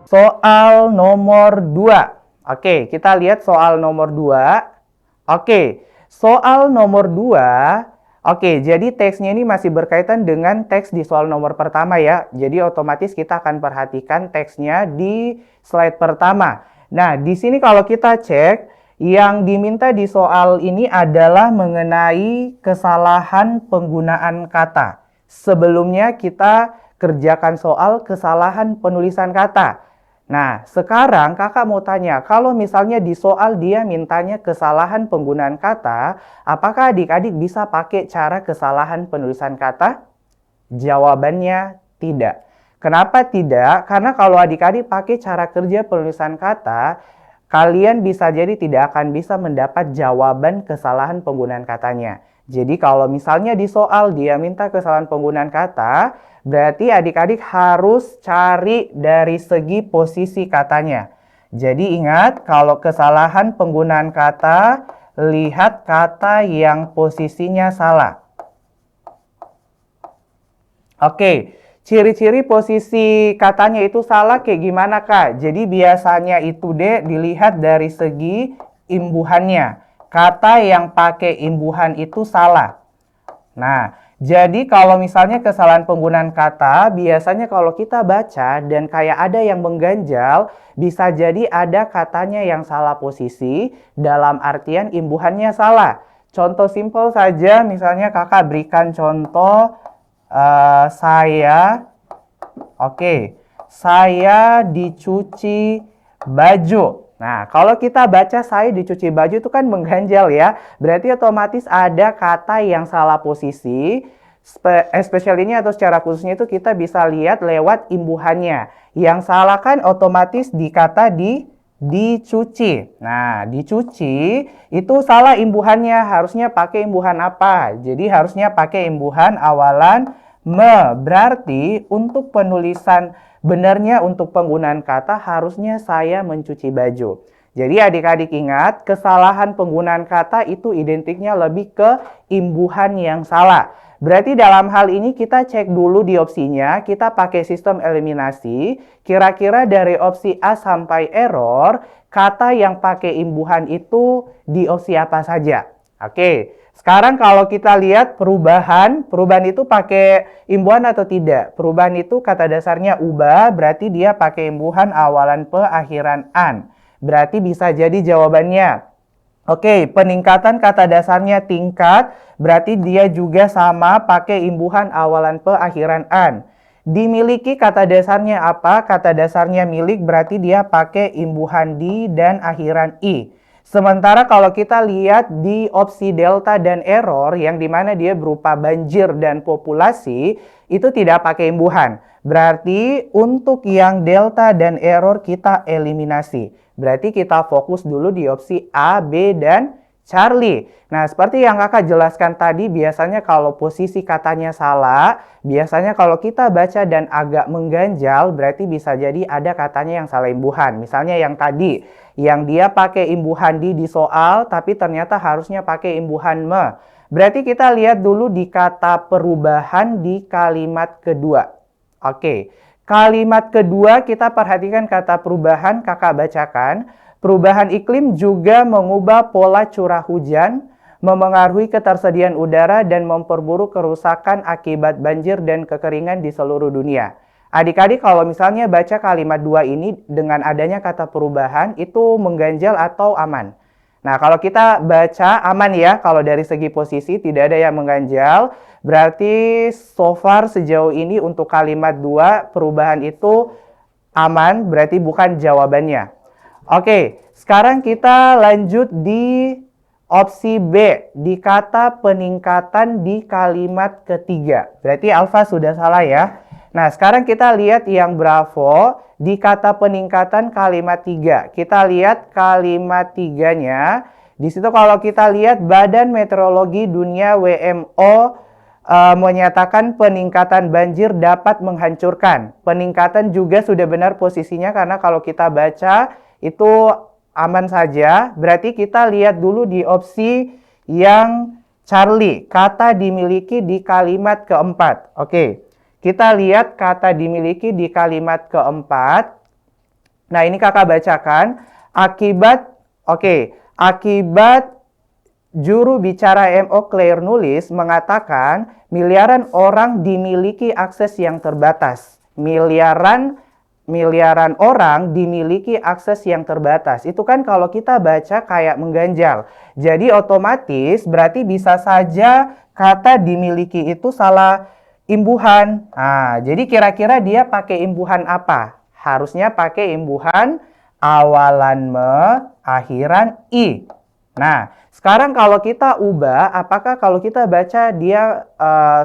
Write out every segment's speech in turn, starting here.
Soal nomor 2. Oke, kita lihat soal nomor 2. Oke, soal nomor 2. Oke, jadi teksnya ini masih berkaitan dengan teks di soal nomor pertama ya. Jadi otomatis kita akan perhatikan teksnya di slide pertama. Nah, di sini kalau kita cek, yang diminta di soal ini adalah mengenai kesalahan penggunaan kata. Sebelumnya kita kerjakan soal kesalahan penulisan kata. Nah, sekarang kakak mau tanya, kalau misalnya di soal dia mintanya kesalahan penggunaan kata, apakah adik-adik bisa pakai cara kesalahan penulisan kata? Jawabannya tidak. Kenapa tidak? Karena kalau adik-adik pakai cara kerja penulisan kata, kalian bisa jadi tidak akan bisa mendapat jawaban kesalahan penggunaan katanya. Jadi kalau misalnya di soal dia minta kesalahan penggunaan kata, berarti adik-adik harus cari dari segi posisi katanya. Jadi ingat, kalau kesalahan penggunaan kata, lihat kata yang posisinya salah. Oke, ciri-ciri posisi katanya itu salah kayak gimana, Kak? Jadi biasanya itu deh dilihat dari segi imbuhannya. Kata yang pakai imbuhan itu salah. Nah, jadi kalau misalnya kesalahan penggunaan kata, biasanya kalau kita baca dan kayak ada yang mengganjal, bisa jadi ada katanya yang salah posisi, dalam artian imbuhannya salah. Contoh simpel saja, misalnya kakak berikan contoh, saya dicuci baju. Nah, kalau kita baca saya dicuci baju itu kan mengganjal ya. Berarti otomatis ada kata yang salah posisi. Especially ini atau secara khususnya itu kita bisa lihat lewat imbuhannya. Yang salah kan otomatis di kata dicuci. Nah, dicuci itu salah imbuhannya. Harusnya pakai imbuhan apa? Jadi harusnya pakai imbuhan awalan me. Berarti untuk penulisan benarnya untuk penggunaan kata harusnya saya mencuci baju. Jadi adik-adik ingat, kesalahan penggunaan kata itu identiknya lebih ke imbuhan yang salah. Berarti dalam hal ini kita cek dulu di opsinya, kita pakai sistem eliminasi. Kira-kira dari opsi A sampai error, kata yang pakai imbuhan itu di opsi apa saja? Oke. Sekarang kalau kita lihat perubahan itu pakai imbuhan atau tidak? Perubahan itu kata dasarnya ubah, berarti dia pakai imbuhan awalan pe, akhiran an. Berarti bisa jadi jawabannya. Oke, peningkatan kata dasarnya tingkat, berarti dia juga sama pakai imbuhan awalan pe, akhiran an. Dimiliki kata dasarnya apa? Kata dasarnya milik, berarti dia pakai imbuhan di dan akhiran i. Sementara kalau kita lihat di opsi delta dan error yang dimana dia berupa banjir dan populasi, itu tidak pakai imbuhan. Berarti untuk yang delta dan error kita eliminasi. Berarti kita fokus dulu di opsi A, B, dan Charlie. Nah, seperti yang kakak jelaskan tadi, biasanya kalau posisi katanya salah, biasanya kalau kita baca dan agak mengganjal, berarti bisa jadi ada katanya yang salah imbuhan. Misalnya yang tadi, yang dia pakai imbuhan di soal, tapi ternyata harusnya pakai imbuhan me. Berarti kita lihat dulu di kata perubahan di kalimat kedua. Oke, kalimat kedua kita perhatikan kata perubahan, kakak bacakan. Perubahan iklim juga mengubah pola curah hujan, memengaruhi ketersediaan udara, dan memperburuk kerusakan akibat banjir dan kekeringan di seluruh dunia. Adik-adik kalau misalnya baca kalimat dua ini dengan adanya kata perubahan, itu mengganjal atau aman? Nah, kalau kita baca aman ya, kalau dari segi posisi tidak ada yang mengganjal, berarti so far sejauh ini untuk kalimat dua perubahan itu aman, berarti bukan jawabannya. Oke, sekarang kita lanjut di opsi B, di kata peningkatan di kalimat ketiga. Berarti Alfa sudah salah ya. Nah, sekarang kita lihat yang Bravo di kata peningkatan kalimat 3. Kita lihat kalimat 3-nya. Di situ kalau kita lihat Badan Meteorologi Dunia WMO menyatakan peningkatan banjir dapat menghancurkan. Peningkatan juga sudah benar posisinya karena kalau kita baca itu aman saja. Berarti kita lihat dulu di opsi yang Charlie, kata dimiliki di kalimat keempat. Oke, kita lihat kata dimiliki di kalimat keempat. Nah, ini kakak bacakan. Akibat juru bicara MO Claire nulis mengatakan miliaran orang dimiliki akses yang terbatas. Miliaran orang dimiliki akses yang terbatas. Itu kan kalau kita baca kayak mengganjal. Jadi otomatis berarti bisa saja kata dimiliki itu salah imbuhan. Nah, jadi kira-kira dia pakai imbuhan apa? Harusnya pakai imbuhan awalan me, akhiran i. Nah, sekarang kalau kita ubah, apakah kalau kita baca dia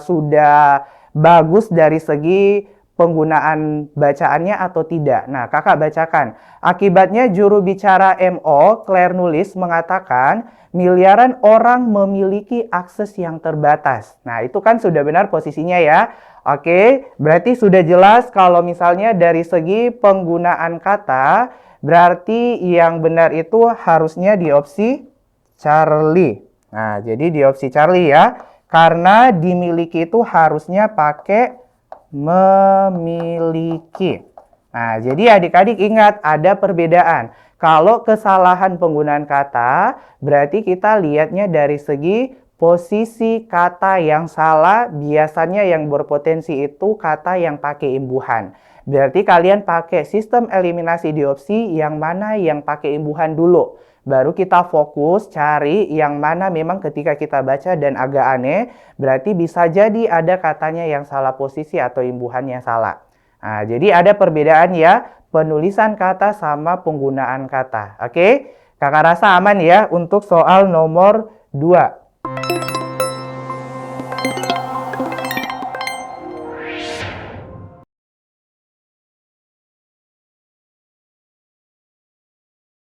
sudah bagus dari segi penggunaan bacaannya atau tidak? Nah, kakak bacakan. Akibatnya juru bicara MO, Claire nulis, mengatakan miliaran orang memiliki akses yang terbatas. Nah, itu kan sudah benar posisinya ya. Oke, berarti sudah jelas kalau misalnya dari segi penggunaan kata, berarti yang benar itu harusnya di opsi Charlie. Nah, jadi di opsi Charlie ya. Karena dimiliki itu harusnya pakai memiliki. Nah, jadi adik-adik ingat ada perbedaan. Kalau kesalahan penggunaan kata, berarti kita lihatnya dari segi posisi kata yang salah. Biasanya yang berpotensi itu kata yang pakai imbuhan. Berarti kalian pakai sistem eliminasi di opsi yang mana yang pakai imbuhan dulu. Baru kita fokus cari yang mana memang ketika kita baca dan agak aneh, berarti bisa jadi ada katanya yang salah posisi atau imbuhannya salah. Nah, jadi ada perbedaan ya, penulisan kata sama penggunaan kata. Oke? Kakak rasa aman ya untuk soal nomor 2.